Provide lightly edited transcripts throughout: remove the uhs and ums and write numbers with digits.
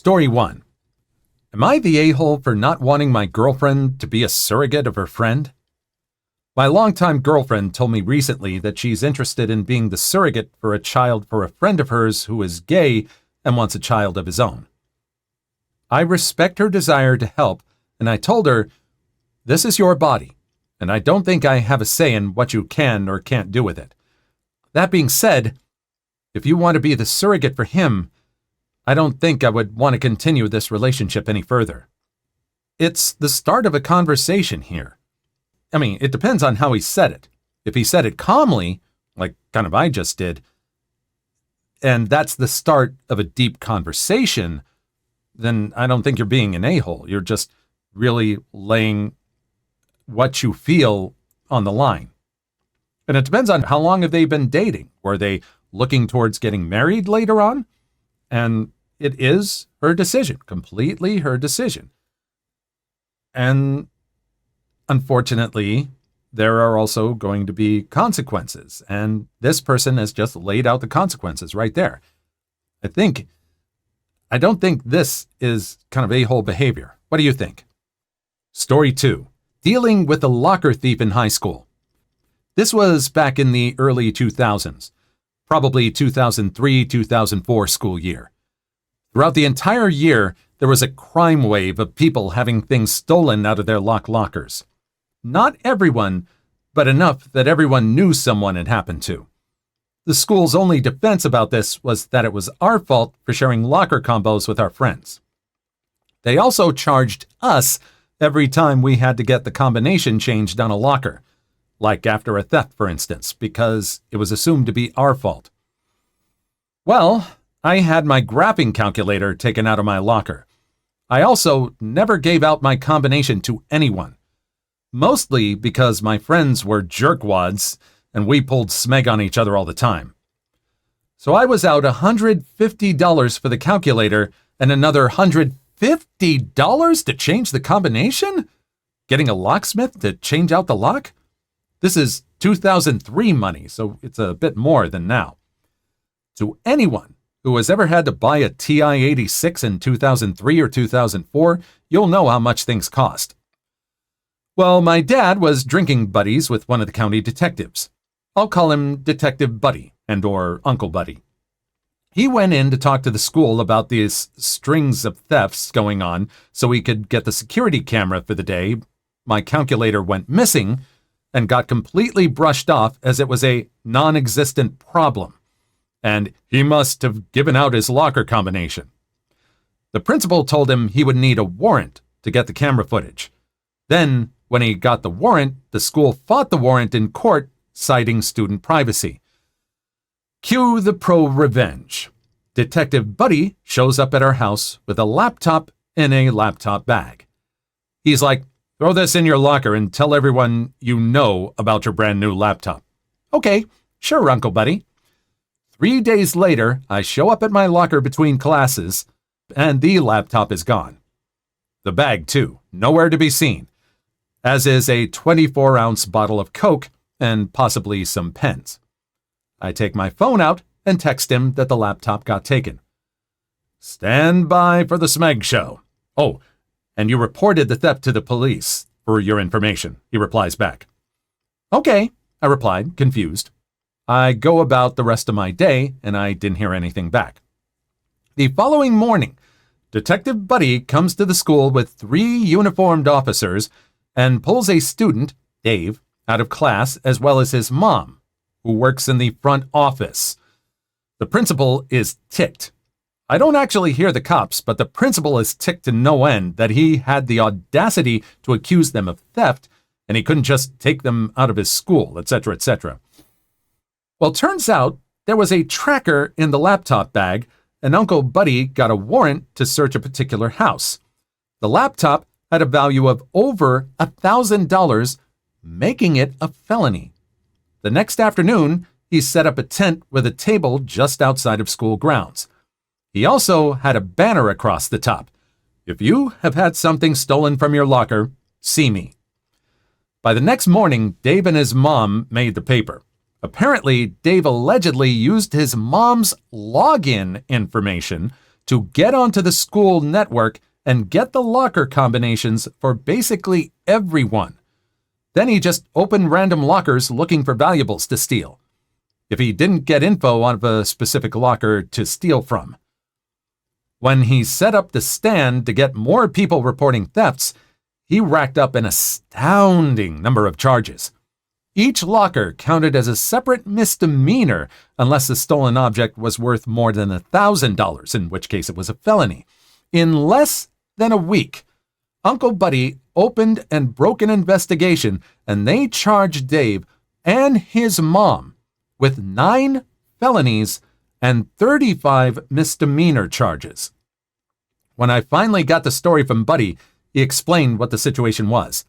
Story 1. Am I the a-hole for not wanting my girlfriend to be a surrogate of her friend? My longtime girlfriend told me recently that she's interested in being the surrogate for a child for a friend of hers who is gay and wants a child of his own. I respect her desire to help, and I told her, this is your body, and I don't think I have a say in what you can or can't do with it. That being said, if you want to be the surrogate for him, I don't think I would want to continue this relationship any further. It's the start of a conversation here. I mean, it depends on how he said it. If he said it calmly, like kind of I just did, and that's the start of a deep conversation, then I don't think you're being an a-hole. You're just really laying what you feel on the line. And it depends on how long have they been dating. Were they looking towards getting married later on? And it is her decision, completely her decision. And unfortunately, there are also going to be consequences. And this person has just laid out the consequences right there. I don't think this is kind of a-hole behavior. What do you think? Story 2. Dealing with a locker thief in high school. This was back in the early 2000s, probably 2003-2004 school year. Throughout the entire year, there was a crime wave of people having things stolen out of their lockers. Not everyone, but enough that everyone knew someone it happened to. The school's only defense about this was that it was our fault for sharing locker combos with our friends. They also charged us every time we had to get the combination changed on a locker, like after a theft, for instance, because it was assumed to be our fault. Well, I had my graphing calculator taken out of my locker. I also never gave out my combination to anyone, mostly because my friends were jerkwads and we pulled smeg on each other all the time. So I was out $150 for the calculator and another $150 to change the combination? Getting a locksmith to change out the lock? This is 2003 money, so it's a bit more than now. To anyone who has ever had to buy a TI-86 in 2003 or 2004, you'll know how much things cost. Well, my dad was drinking buddies with one of the county detectives. I'll call him Detective Buddy and/or Uncle Buddy. He went in to talk to the school about these strings of thefts going on so he could get the security camera for the day. My calculator went missing and got completely brushed off as it was a non-existent problem, and he must have given out his locker combination. The principal told him he would need a warrant to get the camera footage. Then, when he got the warrant, the school fought the warrant in court, citing student privacy. Cue the pro-revenge. Detective Buddy shows up at our house with a laptop in a laptop bag. He's like, throw this in your locker and tell everyone you know about your brand new laptop. Okay, sure, Uncle Buddy. 3 days later, I show up at my locker between classes, and the laptop is gone. The bag, too, nowhere to be seen, as is a 24-ounce bottle of Coke and possibly some pens. I take my phone out and text him that the laptop got taken. Stand by for the smeg show. Oh, and you reported the theft to the police, for your information, he replies back. Okay, I replied, confused. I go about the rest of my day, and I didn't hear anything back. The following morning, Detective Buddy comes to the school with 3 uniformed officers and pulls a student, Dave, out of class, as well as his mom, who works in the front office. The principal is ticked. I don't actually hear the cops, but the principal is ticked to no end that he had the audacity to accuse them of theft, and he couldn't just take them out of his school, etc., etc. Well, turns out there was a tracker in the laptop bag, and Uncle Buddy got a warrant to search a particular house. The laptop had a value of over $1,000, making it a felony. The next afternoon, he set up a tent with a table just outside of school grounds. He also had a banner across the top. If you have had something stolen from your locker, see me. By the next morning, Dave and his mom made the paper. Apparently, Dave allegedly used his mom's login information to get onto the school network and get the locker combinations for basically everyone. Then he just opened random lockers looking for valuables to steal, if he didn't get info on a specific locker to steal from. When he set up the stand to get more people reporting thefts, he racked up an astounding number of charges. Each locker counted as a separate misdemeanor unless the stolen object was worth more than $1,000, in which case it was a felony. In less than a week, Uncle Buddy opened and broke an investigation, and they charged Dave and his mom with 9 felonies and 35 misdemeanor charges. When I finally got the story from Buddy, he explained what the situation was.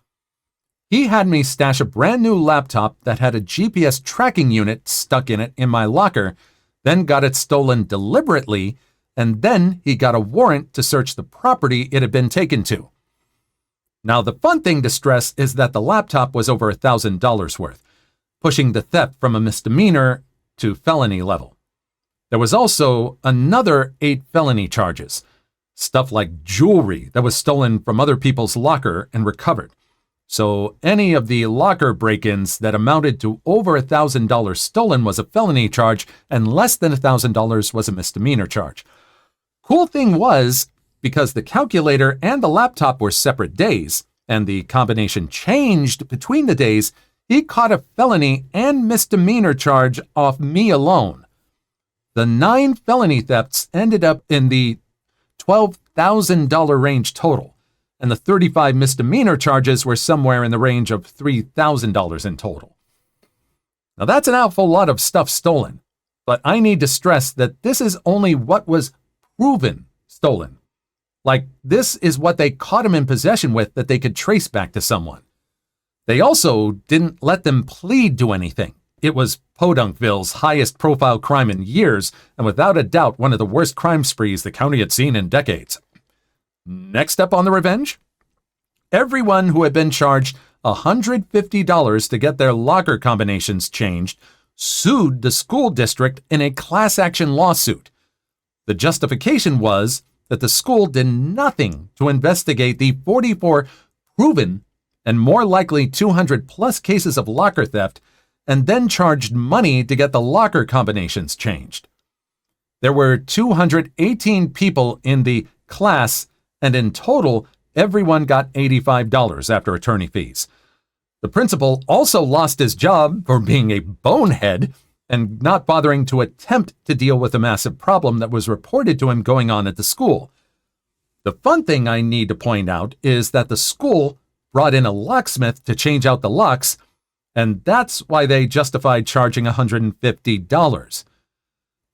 He had me stash a brand new laptop that had a GPS tracking unit stuck in it in my locker, then got it stolen deliberately, and then he got a warrant to search the property it had been taken to. Now, the fun thing to stress is that the laptop was over $1,000 worth, pushing the theft from a misdemeanor to felony level. There was also another 8 felony charges, stuff like jewelry that was stolen from other people's locker and recovered. So any of the locker break-ins that amounted to over $1,000 stolen was a felony charge, and less than $1,000 was a misdemeanor charge. Cool thing was, because the calculator and the laptop were separate days, and the combination changed between the days, he caught a felony and misdemeanor charge off me alone. The 9 felony thefts ended up in the $12,000 range total, and the 35 misdemeanor charges were somewhere in the range of $3,000 in total. Now that's an awful lot of stuff stolen, but I need to stress that this is only what was proven stolen. Like, this is what they caught him in possession with that they could trace back to someone. They also didn't let them plead to anything. It was Podunkville's highest profile crime in years, and without a doubt one of the worst crime sprees the county had seen in decades. Next up on the revenge? Everyone who had been charged $150 to get their locker combinations changed sued the school district in a class action lawsuit. The justification was that the school did nothing to investigate the 44 proven and more likely 200 plus cases of locker theft, and then charged money to get the locker combinations changed. There were 218 people in the class, and in total, everyone got $85 after attorney fees. The principal also lost his job for being a bonehead and not bothering to attempt to deal with a massive problem that was reported to him going on at the school. The fun thing I need to point out is that the school brought in a locksmith to change out the locks, and that's why they justified charging $150.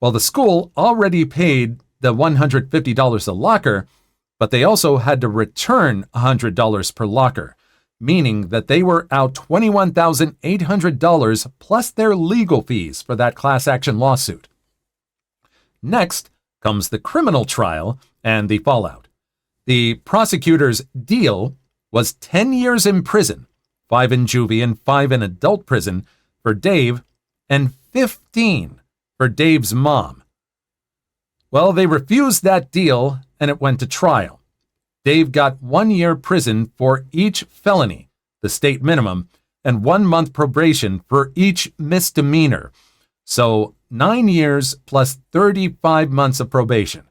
Well, the school already paid the $150 a locker, but they also had to return $100 per locker, meaning that they were out $21,800 plus their legal fees for that class action lawsuit. Next comes the criminal trial and the fallout. The prosecutor's deal was 10 years in prison, 5 in juvie and 5 in adult prison for Dave, and 15 for Dave's mom. Well, they refused that deal, and it went to trial. Dave got 1 year prison for each felony, the state minimum, and 1 month probation for each misdemeanor. So 9 years plus 35 months of probation.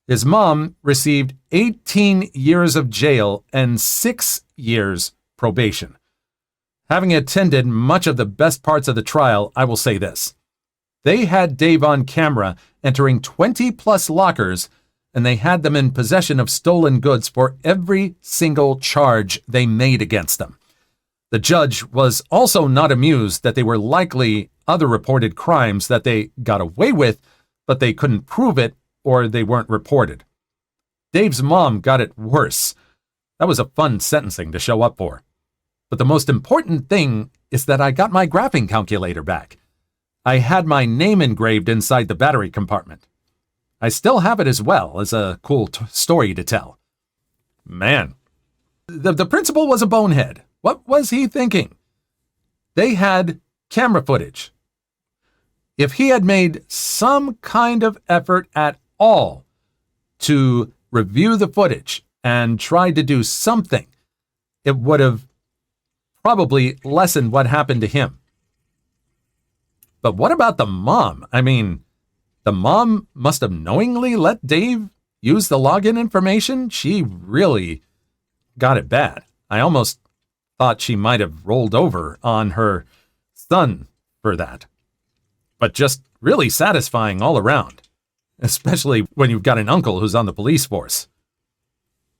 His mom received 18 years of jail and 6 years probation. Having attended much of the best parts of the trial, I will say this. They had Dave on camera entering 20 plus lockers, and they had them in possession of stolen goods for every single charge they made against them. The judge was also not amused that they were likely other reported crimes that they got away with, but they couldn't prove it or they weren't reported. Dave's mom got it worse. That was a fun sentencing to show up for. But the most important thing is that I got my graphing calculator back. I had my name engraved inside the battery compartment. I still have it as well as a cool story to tell. Man, the principal was a bonehead. What was he thinking? They had camera footage. If he had made some kind of effort at all to review the footage and try to do something, it would have probably lessened what happened to him. But what about the mom? I mean, the mom must have knowingly let Dave use the login information. She really got it bad. I almost thought she might have rolled over on her son for that. But just really satisfying all around, especially when you've got an uncle who's on the police force.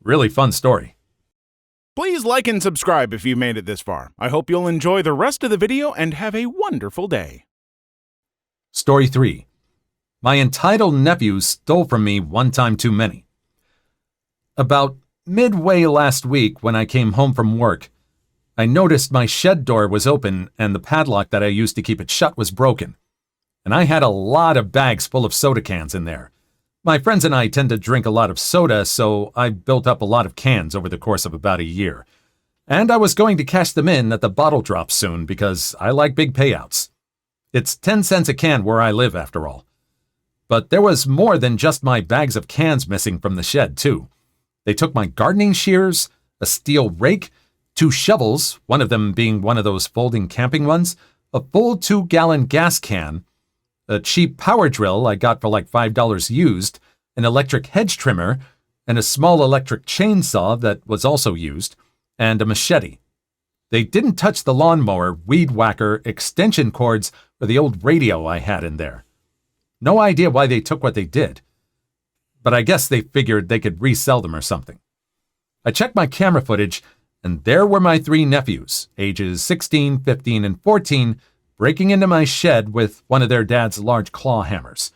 Really fun story. Please like and subscribe if you made it this far. I hope you'll enjoy the rest of the video and have a wonderful day. Story 3. My entitled nephews stole from me one time too many. About midway last week when I came home from work, I noticed my shed door was open and the padlock that I used to keep it shut was broken. And I had a lot of bags full of soda cans in there. My friends and I tend to drink a lot of soda, so I built up a lot of cans over the course of about a year. And I was going to cash them in at the bottle drop soon because I like big payouts. It's 10 cents a can where I live, after all. But there was more than just my bags of cans missing from the shed, too. They took my gardening shears, a steel rake, 2 shovels, one of them being one of those folding camping ones, a full 2-gallon gas can, a cheap power drill I got for like $5 used, an electric hedge trimmer, and a small electric chainsaw that was also used, and a machete. They didn't touch the lawnmower, weed whacker, extension cords, or the old radio I had in there. No idea why they took what they did, but I guess they figured they could resell them or something. I checked my camera footage, and there were my 3 nephews, ages 16, 15, and 14, breaking into my shed with one of their dad's large claw hammers.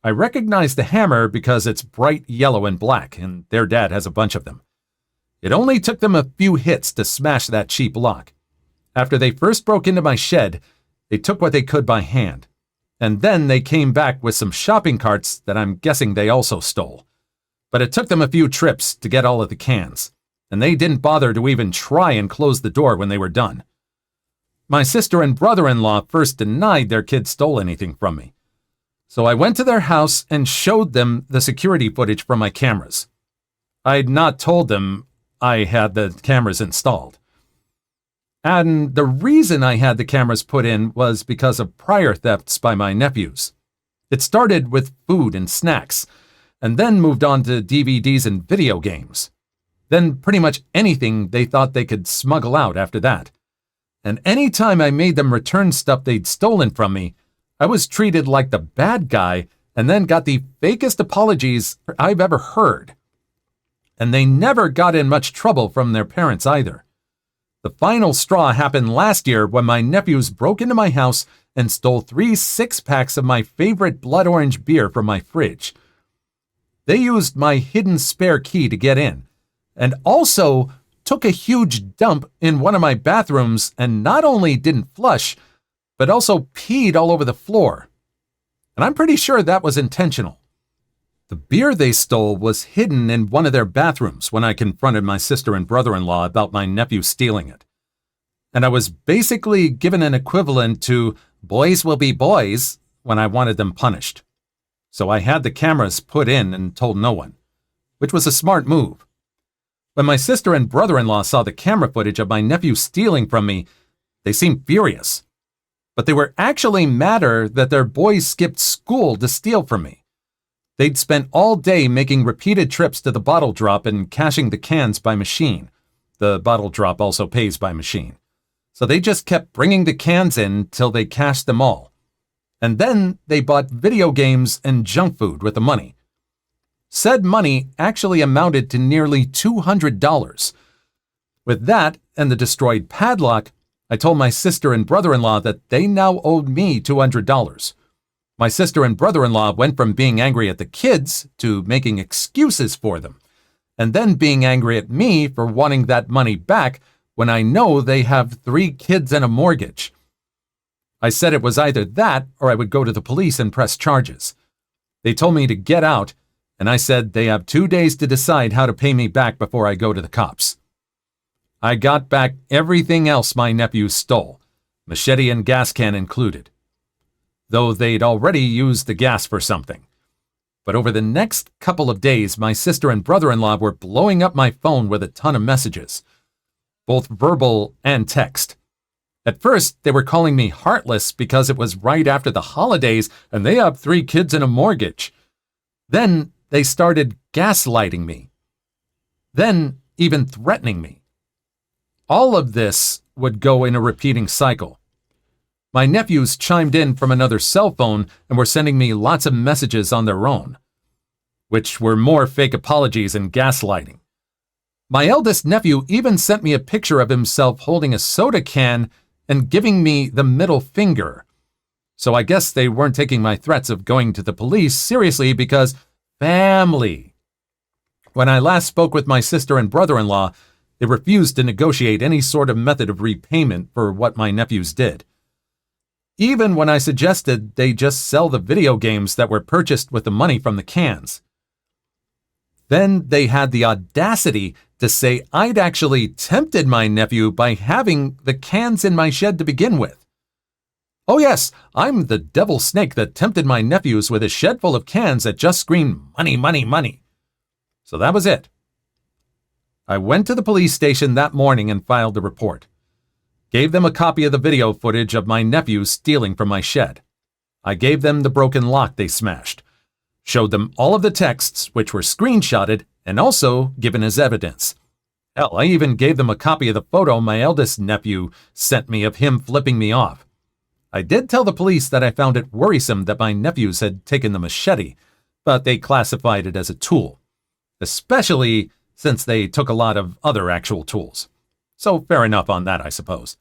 I recognized the hammer because it's bright yellow and black, and their dad has a bunch of them. It only took them a few hits to smash that cheap lock. After they first broke into my shed, they took what they could by hand. And then they came back with some shopping carts that I'm guessing they also stole. But it took them a few trips to get all of the cans, and they didn't bother to even try and close the door when they were done. My sister and brother-in-law first denied their kid stole anything from me. So I went to their house and showed them the security footage from my cameras. I'd not told them I had the cameras installed. And the reason I had the cameras put in was because of prior thefts by my nephews. It started with food and snacks, and then moved on to DVDs and video games. Then pretty much anything they thought they could smuggle out after that. And any time I made them return stuff they'd stolen from me, I was treated like the bad guy and then got the fakest apologies I've ever heard. And they never got in much trouble from their parents either. The final straw happened last year when my nephews broke into my house and stole 3 6-packs of my favorite blood orange beer from my fridge. They used my hidden spare key to get in, and also took a huge dump in one of my bathrooms and not only didn't flush, but also peed all over the floor. And I'm pretty sure that was intentional. The beer they stole was hidden in one of their bathrooms when I confronted my sister and brother-in-law about my nephew stealing it. And I was basically given an equivalent to boys will be boys when I wanted them punished. So I had the cameras put in and told no one, which was a smart move. When my sister and brother-in-law saw the camera footage of my nephew stealing from me, they seemed furious. But they were actually madder that their boys skipped school to steal from me. They'd spent all day making repeated trips to the bottle drop and cashing the cans by machine. The bottle drop also pays by machine. So they just kept bringing the cans in till they cashed them all. And then they bought video games and junk food with the money. Said money actually amounted to nearly $200. With that and the destroyed padlock, I told my sister and brother-in-law that they now owed me $200. My sister and brother-in-law went from being angry at the kids to making excuses for them, and then being angry at me for wanting that money back when I know they have 3 kids and a mortgage. I said it was either that or I would go to the police and press charges. They told me to get out, and I said they have 2 days to decide how to pay me back before I go to the cops. I got back everything else my nephews stole, machete and gas can included, though they'd already used the gas for something. But over the next couple of days, my sister and brother-in-law were blowing up my phone with a ton of messages, both verbal and text. At first, they were calling me heartless because it was right after the holidays and they have 3 kids and a mortgage. Then they started gaslighting me. Then even threatening me. All of this would go in a repeating cycle. My nephews chimed in from another cell phone and were sending me lots of messages on their own, which were more fake apologies and gaslighting. My eldest nephew even sent me a picture of himself holding a soda can and giving me the middle finger. So I guess they weren't taking my threats of going to the police seriously because family. When I last spoke with my sister and brother-in-law, they refused to negotiate any sort of method of repayment for what my nephews did. Even when I suggested they just sell the video games that were purchased with the money from the cans. Then they had the audacity to say I'd actually tempted my nephew by having the cans in my shed to begin with. Oh yes, I'm the devil snake that tempted my nephews with a shed full of cans that just screamed money, money, money. So that was it. I went to the police station that morning and filed a report. Gave them a copy of the video footage of my nephews stealing from my shed. I gave them the broken lock they smashed. Showed them all of the texts, which were screenshotted and also given as evidence. Hell, I even gave them a copy of the photo my eldest nephew sent me of him flipping me off. I did tell the police that I found it worrisome that my nephews had taken the machete, but they classified it as a tool, especially since they took a lot of other actual tools. So fair enough on that, I suppose.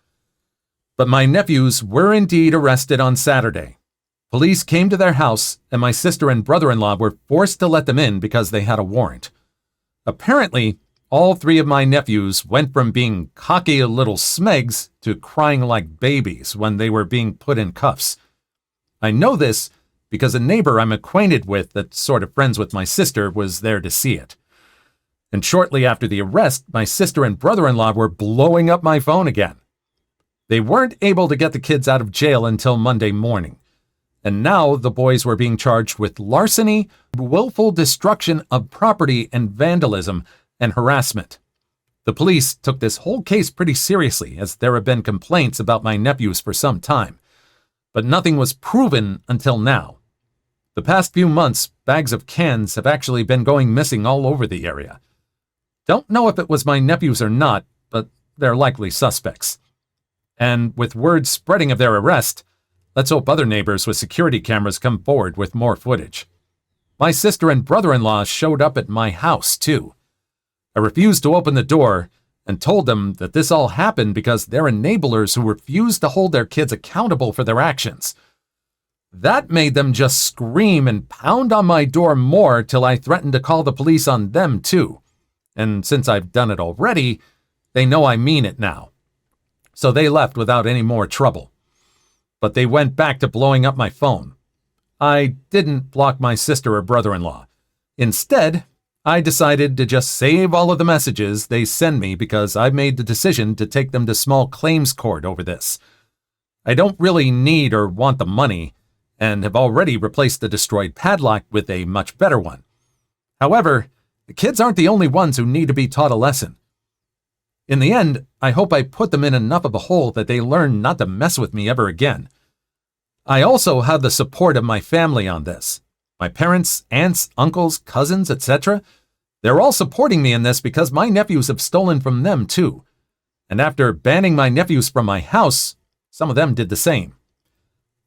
But my nephews were indeed arrested on Saturday. Police came to their house, and my sister and brother-in-law were forced to let them in because they had a warrant. Apparently, all 3 of my nephews went from being cocky little smegs to crying like babies when they were being put in cuffs. I know this because a neighbor I'm acquainted with that's sort of friends with my sister was there to see it. And shortly after the arrest, my sister and brother-in-law were blowing up my phone again. They weren't able to get the kids out of jail until Monday morning. And now the boys were being charged with larceny, willful destruction of property, and vandalism and harassment. The police took this whole case pretty seriously, as there have been complaints about my nephews for some time. But nothing was proven until now. The past few months, bags of cans have actually been going missing all over the area. Don't know if it was my nephews or not, but they're likely suspects. And with word spreading of their arrest, let's hope other neighbors with security cameras come forward with more footage. My sister and brother-in-law showed up at my house, too. I refused to open the door and told them that this all happened because they're enablers who refused to hold their kids accountable for their actions. That made them just scream and pound on my door more till I threatened to call the police on them, too. And since I've done it already, they know I mean it now. So they left without any more trouble. But they went back to blowing up my phone. I didn't block my sister or brother-in-law. Instead, I decided to just save all of the messages they send me because I made the decision to take them to small claims court over this. I don't really need or want the money, and have already replaced the destroyed padlock with a much better one. However, the kids aren't the only ones who need to be taught a lesson. In the end, I hope I put them in enough of a hole that they learn not to mess with me ever again. I also have the support of my family on this. My parents, aunts, uncles, cousins, etc. They're all supporting me in this because my nephews have stolen from them too. And after banning my nephews from my house, some of them did the same.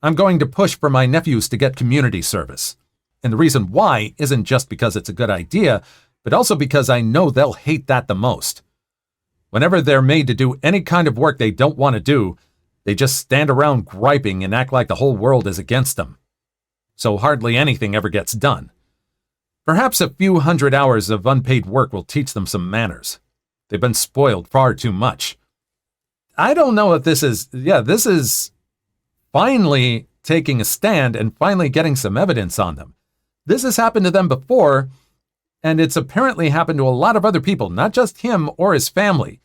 I'm going to push for my nephews to get community service. And the reason why isn't just because it's a good idea, but also because I know they'll hate that the most. Whenever they're made to do any kind of work they don't want to do, they just stand around griping and act like the whole world is against them. So hardly anything ever gets done. Perhaps a few hundred hours of unpaid work will teach them some manners. They've been spoiled far too much. I don't know if this is finally taking a stand and finally getting some evidence on them. This has happened to them before, and it's apparently happened to a lot of other people, not just him or his family.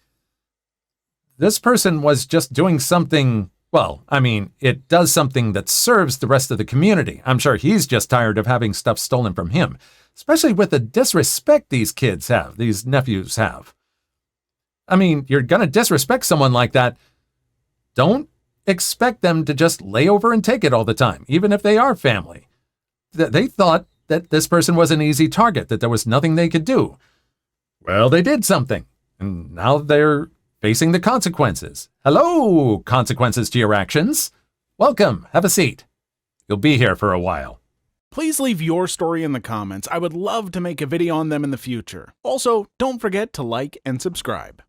This person was just doing something Well, I mean, it does something that serves the rest of the community. I'm sure he's just tired of having stuff stolen from him, especially with the disrespect these nephews have. I mean, you're going to disrespect someone like that. Don't expect them to just lay over and take it all the time, even if they are family. They thought that this person was an easy target, that there was nothing they could do. Well, they did something, and now they're facing the consequences. Hello, consequences to your actions. Welcome, have a seat. You'll be here for a while. Please leave your story in the comments. I would love to make a video on them in the future. Also, don't forget to like and subscribe.